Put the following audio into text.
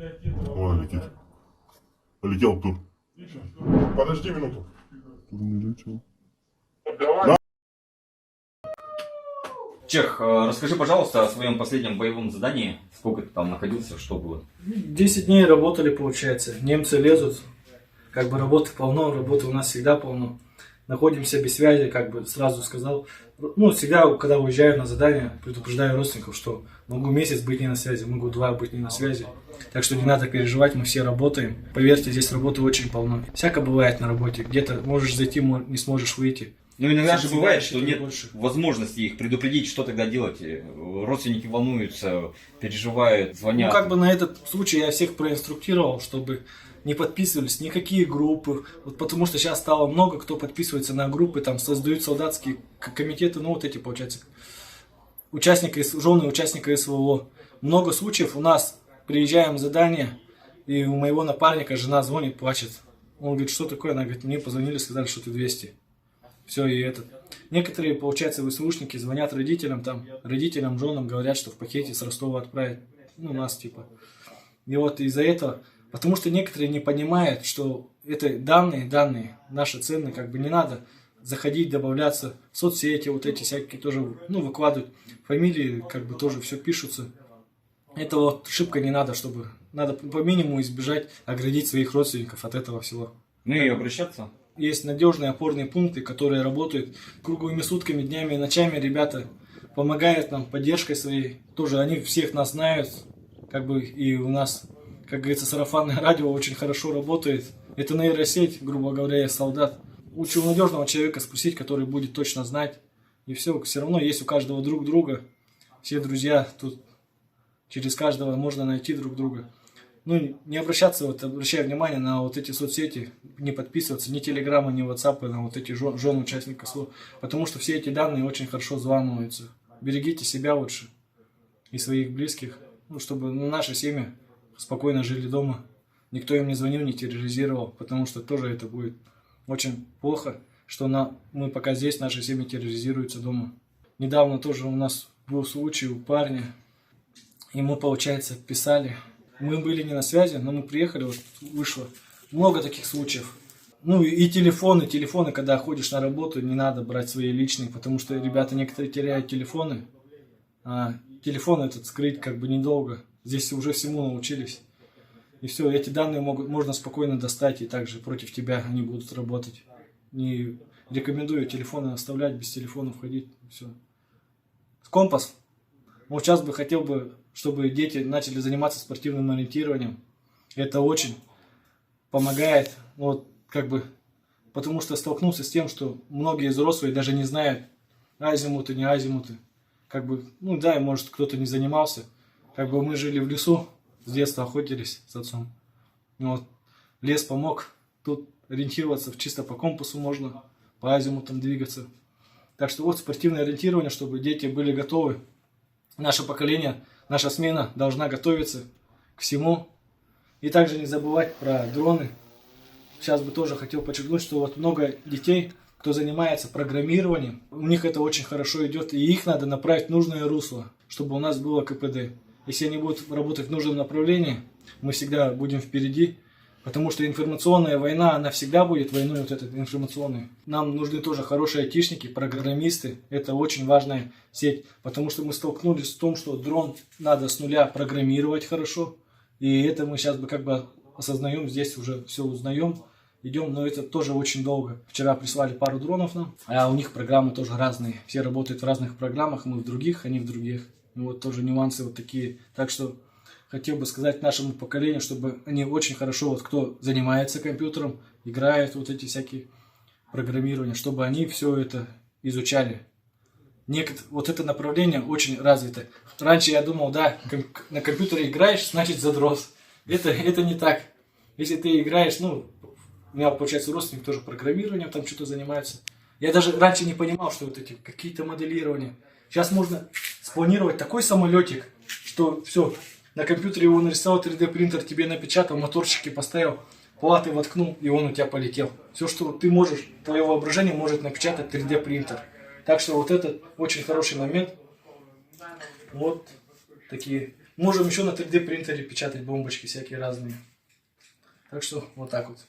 Ой, летит. Полетел тур. Подожди минуту. Тур не летел. Чех, расскажи, пожалуйста, о своем последнем боевом задании. Сколько ты там находился, что было? 10 дней работали, получается. Немцы лезут. Как бы работы полно, работы у нас всегда полно. Находимся без связи, как бы сразу сказал. Ну, всегда, когда уезжаю на задание, предупреждаю родственников, что могу месяц быть не на связи, могу 2 быть не на связи. Так что не надо переживать, мы все работаем. Поверьте, здесь работы очень полно. Всяко бывает на работе. Где-то можешь зайти, не сможешь выйти. Ну, иногда же бывает, что нет больше возможности их предупредить, что тогда делать. Родственники волнуются, переживают, звонят. Ну, как бы на этот случай я всех проинструктировал, чтобы не подписывались никакие группы. Вот потому что сейчас стало много, кто подписывается на группы, там создают солдатские комитеты, ну вот эти, получается, жены участника СВО. Много случаев у нас, приезжаем в задание, и у моего напарника жена звонит, плачет. Он говорит, что такое? Она говорит, мне позвонили, сказали, что ты 200. Все, и это. Некоторые, получается, ВСУшники звонят родителям, родителям, женам, говорят, что в пакете с Ростова отправят. Ну, нас, типа. И вот из-за этого, потому что некоторые не понимают, что это данные наши ценные, как бы не надо заходить, добавляться в соцсети, вот эти всякие тоже, ну, выкладывают фамилии, как бы тоже все пишутся. Это вот ошибка не надо, чтобы, надо по минимуму избежать, оградить своих родственников от этого всего. Ну и обращаться. Есть надежные опорные пункты, которые работают круглыми сутками, днями и ночами. Ребята помогают нам поддержкой своей. Тоже они всех нас знают. Как бы и у нас, как говорится, сарафанное радио очень хорошо работает. Это нейросеть, грубо говоря, я солдат. Лучше у надежного человека спросить, который будет точно знать. И все равно есть у каждого друг друга. Все друзья тут через каждого можно найти друг друга. Ну, не обращаться, вот, обращая внимание на вот эти соцсети, не подписываться ни телеграмма, ни ватсапы на вот эти жен участников СВО, потому что все эти данные очень хорошо взламываются. Берегите себя лучше и своих близких, ну, чтобы наши семьи спокойно жили дома. Никто им не звонил, не терроризировал, потому что тоже это будет очень плохо, что мы пока здесь, наши семьи терроризируются дома. Недавно тоже у нас был случай у парня, ему, получается, писали. Мы были не на связи, но мы приехали, вот вышло много таких случаев. Ну и телефоны, когда ходишь на работу, не надо брать свои личные, потому что ребята некоторые теряют телефоны, а телефон этот скрыть как бы недолго. Здесь уже всему научились. И все, эти данные можно спокойно достать, и также против тебя они будут работать. Не рекомендую телефоны оставлять, без телефона входить, все. Компас. Вот сейчас бы хотел бы, чтобы дети начали заниматься спортивным ориентированием. Это очень помогает, вот как бы, потому что столкнулся с тем, что многие взрослые даже не знают азимуты, не азимуты. Как бы, ну да, может кто-то не занимался. Как бы мы жили в лесу, с детства охотились с отцом. Вот, лес помог, тут ориентироваться чисто по компасу можно, по азимутам двигаться. Так что вот спортивное ориентирование, чтобы дети были готовы. Наше поколение, наша смена должна готовиться к всему. И также не забывать про дроны. Сейчас бы тоже хотел подчеркнуть, что вот много детей, кто занимается программированием, у них это очень хорошо идет, и их надо направить в нужное русло, чтобы у нас было КПД. Если они будут работать в нужном направлении, мы всегда будем впереди. Потому что информационная война, она всегда будет войной вот этой информационной. Нам нужны тоже хорошие айтишники, программисты. Это очень важная сеть. Потому что мы столкнулись с тем, что дрон надо с нуля программировать хорошо. И это мы сейчас как бы осознаем, здесь уже все узнаем. Идем, но это тоже очень долго. Вчера прислали пару дронов нам, а у них программы тоже разные. Все работают в разных программах, мы в других, они в других. И вот тоже нюансы вот такие. Так что хотел бы сказать нашему поколению, чтобы они очень хорошо, вот кто занимается компьютером, играет вот эти всякие программирования, чтобы они все это изучали. Вот это направление очень развито. Раньше я думал, да, на компьютере играешь, значит задрот. Это не так. Если ты играешь, ну, у меня, получается, родственник тоже программированием там что-то занимается. Я даже раньше не понимал, что вот эти какие-то моделирования. Сейчас можно спланировать такой самолетик, что все, на компьютере его нарисовал 3D принтер, тебе напечатал, моторчики поставил, платы воткнул, и он у тебя полетел. Все, что ты можешь, твое воображение может напечатать 3D принтер. Так что вот это очень хороший момент. Вот такие можем еще на 3D принтере печатать бомбочки всякие разные. Так что вот так вот.